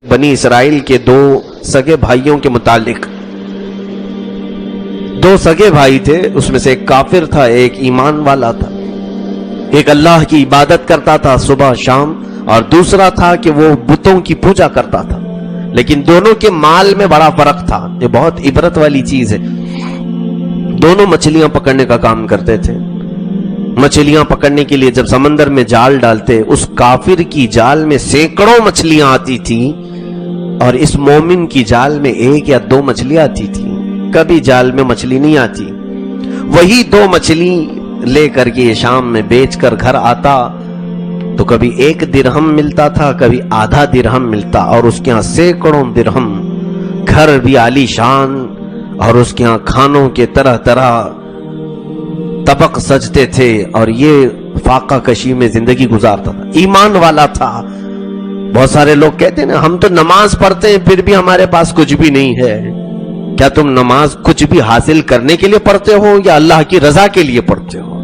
بنی اسرائیل کے دو سگے بھائیوں کے متعلق. دو سگے بھائی تھے، اس میں سے ایک کافر تھا، ایک ایمان والا تھا. ایک اللہ کی عبادت کرتا تھا صبح شام، اور دوسرا تھا کہ وہ بتوں کی پوجا کرتا تھا. لیکن دونوں کے مال میں بڑا فرق تھا. یہ بہت عبرت والی چیز ہے. دونوں مچھلیاں پکڑنے کا کام کرتے تھے. مچھلیاں پکڑنے کے لیے جب سمندر میں جال ڈالتے، اس کافر کی جال میں سینکڑوں مچھلیاں آتی تھی اور اس مومن کی جال میں ایک یا دو مچھلیاں آتی تھی. کبھی جال میں مچھلی نہیں آتی. وہی دو مچھلی لے کر کے شام میں بیچ کر گھر آتا تو کبھی 1 درہم ملتا تھا، کبھی آدھا درہم ملتا، اور اس کے ہاں سینکڑوں درہم. گھر بھی عالی شان، اور اس کے ہاں کھانوں کے طرح طرح طبق سجتے تھے، اور یہ فاقہ کشی میں زندگی گزارتا تھا. ایمان والا تھا. بہت سارے لوگ کہتے ہیں نا، ہم تو نماز پڑھتے ہیں پھر بھی ہمارے پاس کچھ بھی نہیں ہے. کیا تم نماز کچھ بھی حاصل کرنے کے لیے پڑھتے ہو یا اللہ کی رضا کے لیے پڑھتے ہو؟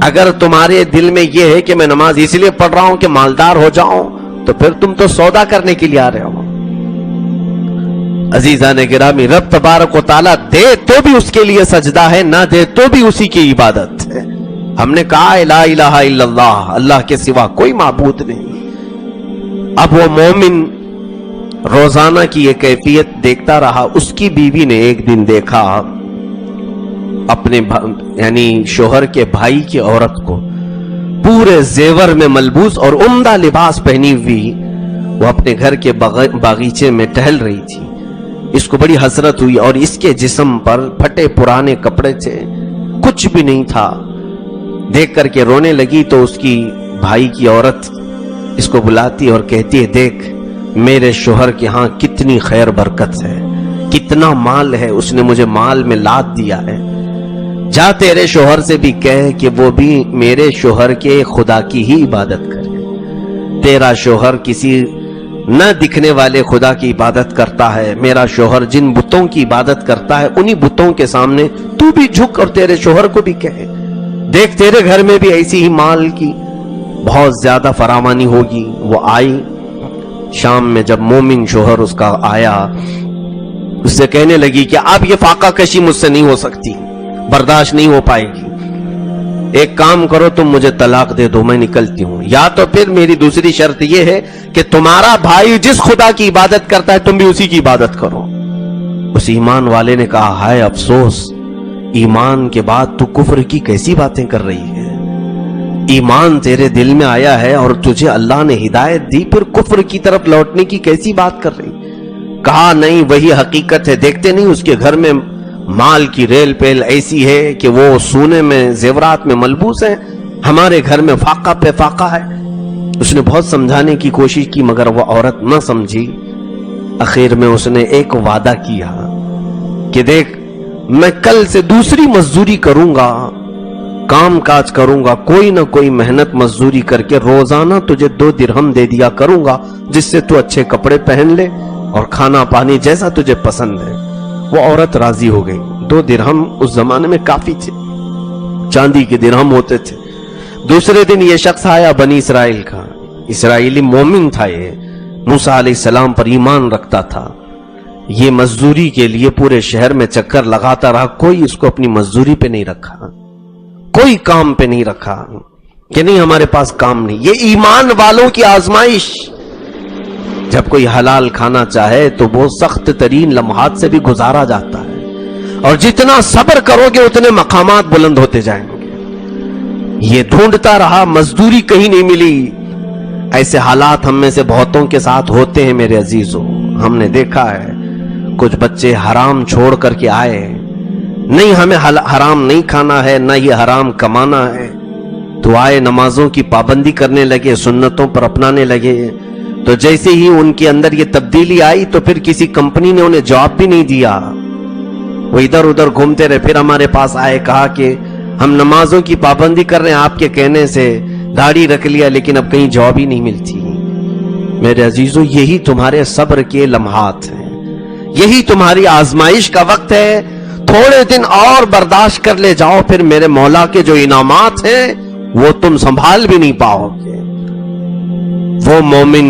اگر تمہارے دل میں یہ ہے کہ میں نماز اس لیے پڑھ رہا ہوں کہ مالدار ہو جاؤں، تو پھر تم تو سودا کرنے کے لیے آ رہے ہو. عزیزان گرامی، رب تبارک و تعالیٰ دے تو بھی اس کے لیے سجدہ ہے، نہ دے تو بھی اسی کی عبادت ہے. ہم نے کہا لا الہ الا اللہ، اللہ کے سوا کوئی معبود نہیں. اب وہ مومن روزانہ کی یہ کیفیت دیکھتا رہا. اس کی بیوی نے ایک دن دیکھا اپنے یعنی شوہر کے بھائی کی عورت کو پورے زیور میں ملبوس اور عمدہ لباس پہنی ہوئی، وہ اپنے گھر کے باغیچے میں ٹہل رہی تھی. اس کو بڑی حسرت ہوئی، اور اس کے جسم پر پھٹے پرانے کپڑے تھے، کچھ بھی نہیں تھا. دیکھ کر کے رونے لگی تو اس کی بھائی کی عورت اس کو بلاتی اور کہتی ہے، دیکھ میرے شوہر کے ہاں کتنی خیر برکت ہے، کتنا مال ہے، اس نے مجھے مال میں لاد دیا ہے. جا تیرے شوہر سے بھی کہہ کہ وہ بھی میرے شوہر کے خدا کی ہی عبادت کرے. تیرا شوہر کسی نہ دکھنے والے خدا کی عبادت کرتا ہے. میرا شوہر جن بتوں کی عبادت کرتا ہے انہی بتوں کے سامنے تو بھی جھک اور تیرے شوہر کو بھی کہے. دیکھ تیرے گھر میں بھی ایسی ہی مال کی بہت زیادہ فراوانی ہوگی. وہ آئی شام میں، جب مومن شوہر اس کا آیا، اس سے کہنے لگی کہ اب یہ فاقہ کشی مجھ سے نہیں ہو سکتی، برداشت نہیں ہو پائے گی. ایک کام کرو، تم مجھے طلاق دے دو، میں نکلتی ہوں. یا تو پھر میری دوسری شرط یہ ہے کہ تمہارا بھائی جس خدا کی عبادت کرتا ہے تم بھی اسی کی عبادت کرو. اس ایمان والے نے کہا، ہائے افسوس، ایمان کے بعد تو کفر کی کیسی باتیں کر رہی ہے. ایمان تیرے دل میں آیا ہے اور تجھے اللہ نے ہدایت دی، پھر کفر کی طرف لوٹنے کی کیسی بات کر رہی. کہا نہیں، وہی حقیقت ہے. دیکھتے نہیں اس کے گھر میں مال کی ریل پیل ایسی ہے کہ وہ سونے میں زیورات میں ملبوس ہے. ہمارے گھر میں فاقہ پہ فاقہ ہے. اس نے بہت سمجھانے کی کوشش کی مگر وہ عورت نہ سمجھی. آخر میں اس نے ایک وعدہ کیا کہ دیکھ میں کل سے دوسری مزدوری کروں گا، کام کاج کروں گا، کوئی نہ کوئی محنت مزدوری کر کے روزانہ تجھے 2 درہم دے دیا کروں گا، جس سے تو اچھے کپڑے پہن لے اور کھانا پانی جیسا تجھے پسند ہے. وہ عورت راضی ہو گئی. 2 درہم اس زمانے میں کافی تھے، چاندی کے درہم ہوتے تھے. دوسرے دن یہ شخص آیا، بنی اسرائیل کا، اسرائیلی مومن تھا. یہ موسیٰ علیہ السلام پر ایمان رکھتا تھا. یہ مزدوری کے لیے پورے شہر میں چکر لگاتا رہا، کوئی اس کو اپنی مزدوری پہ نہیں رکھا، کوئی کام پہ نہیں رکھا کہ نہیں ہمارے پاس کام نہیں. یہ ایمان والوں کی آزمائش. جب کوئی حلال کھانا چاہے تو وہ سخت ترین لمحات سے بھی گزارا جاتا ہے، اور جتنا صبر کرو گے اتنے مقامات بلند ہوتے جائیں گے. یہ ڈھونڈتا رہا، مزدوری کہیں نہیں ملی. ایسے حالات ہم میں سے بہتوں کے ساتھ ہوتے ہیں میرے عزیزوں. ہم نے دیکھا ہے کچھ بچے حرام چھوڑ کر کے آئے، نہیں ہمیں حرام نہیں کھانا ہے، نہ یہ حرام کمانا ہے، تو آئے نمازوں کی پابندی کرنے لگے، سنتوں پر اپنانے لگے. تو جیسے ہی ان کے اندر یہ تبدیلی آئی تو پھر کسی کمپنی نے انہیں جاب بھی نہیں دیا. وہ ادھر ادھر گھومتے رہے. پھر ہمارے پاس آئے، کہا کہ ہم نمازوں کی پابندی کر رہے ہیں، آپ کے کہنے سے داڑھی رکھ لیا لیکن اب کہیں جاب ہی نہیں ملتی. میرے عزیزوں، یہی تمہارے صبر کے لمحات ہیں، یہی تمہاری آزمائش کا وقت ہے. تھوڑے دن اور برداشت کر لے جاؤ، پھر میرے مولا کے جو انعامات ہیں وہ تم سنبھال بھی نہیں پاؤ گے. وہ مومن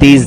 30